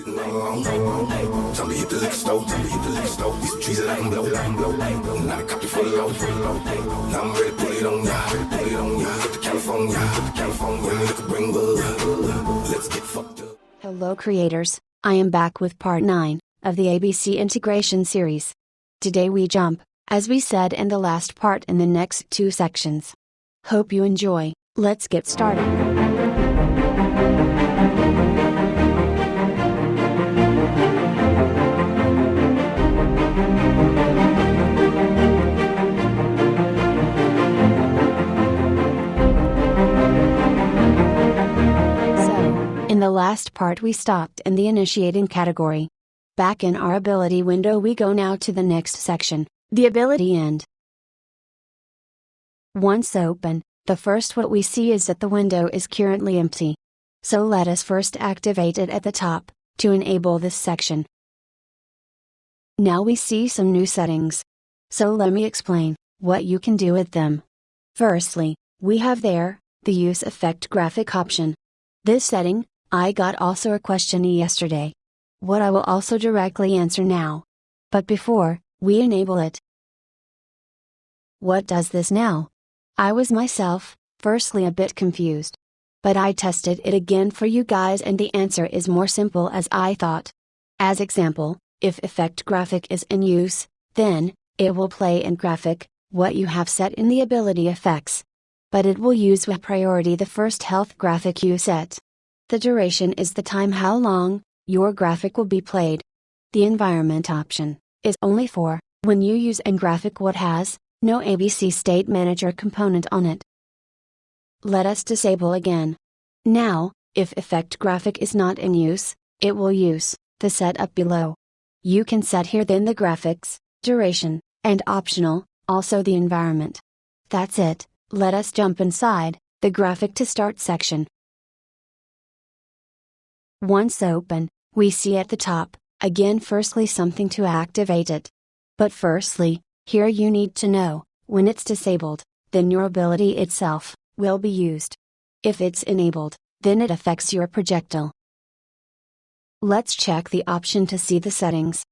sitting all alone. Time to hit the liquor store, These some trees that I can blow, Now I cop it for low, Now I'm ready to put it on ya, Hit the California, When we look at bring bug, let's get fucked up. Hello creators, I am back with part 9, of the ABC integration series. Today we jump, as we said in the last part, in the next 2 sections. Hope you enjoy, let's get started. In the last part we stopped in the initiating category. Back in our ability window we go now to the next section, the ability end. Once open, the first what we see is that the window is currently empty. So let us first activate it at the top, to enable this section. Now we see some new settings. So let me explain, what you can do with them. Firstly, we have there, the use effect graphic option. This setting, I got also a question yesterday. What I will also directly answer now. But before, we enable it. What does this now? I was myself, firstly a bit confused. But I tested it again for you guys and the answer is more simple as I thought. As example, if effect graphic is in use, then, it will play in graphic, what you have set in the ability effects. But it will use with priority the first health graphic you set. The duration is the time how long, your graphic will be played. The environment option, is only for, when you use an graphic what has, no ABC State Manager component on it. Let us disable again. Now, if effect graphic is not in use, it will use, the setup below. You can set here then the graphics, duration, and optional, also the environment. That's it, let us jump inside, the graphic to start section. Once open, we see at the top, again firstly something to activate it. But firstly, here you need to know, when it's disabled, then your ability itself, will be used. If it's enabled, then it affects your projectile. Let's check the option to see the settings.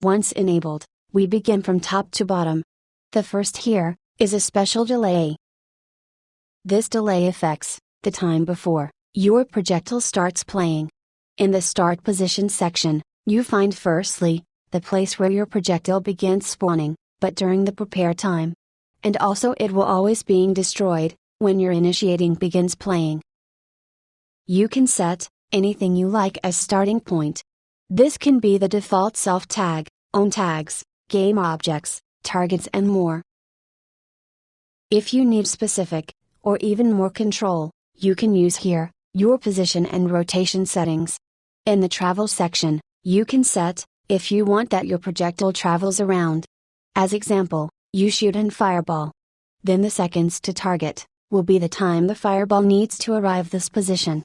Once enabled, we begin from top to bottom. The first here, is a special delay. This delay affects, the time before, your projectile starts playing. In the Start Position section, you find firstly, the place where your projectile begins spawning, but during the prepare time. And also it will always being destroyed, when your initiating begins playing. You can set, anything you like as starting point. This can be the default self tag, own tags, game objects, targets and more. If you need specific, or even more control, you can use here, your position and rotation settings. In the travel section, you can set, if you want that your projectile travels around. As example, you shoot in fireball. Then the seconds to target, will be the time the fireball needs to arrive this position.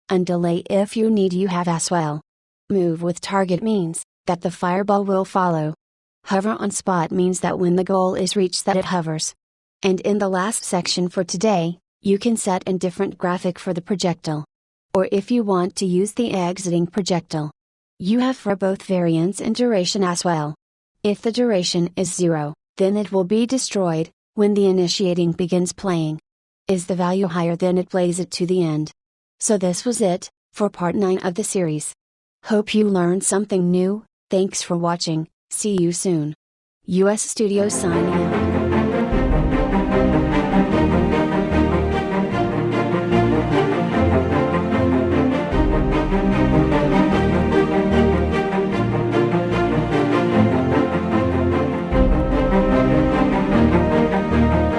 And delay if you need you have as well. Move with target means, that the fireball will follow. Hover on spot means that when the goal is reached that it hovers. And in the last section for today, you can set a different graphic for the projectile. Or if you want to use the exiting projectile. You have for both variance and duration as well. If the duration is 0, then it will be destroyed, when the initiating begins playing. Is the value higher then it plays it to the end. So this was it, for part 9 of the series. Hope you learned something new, thanks for watching, see you soon. US Studios signing out.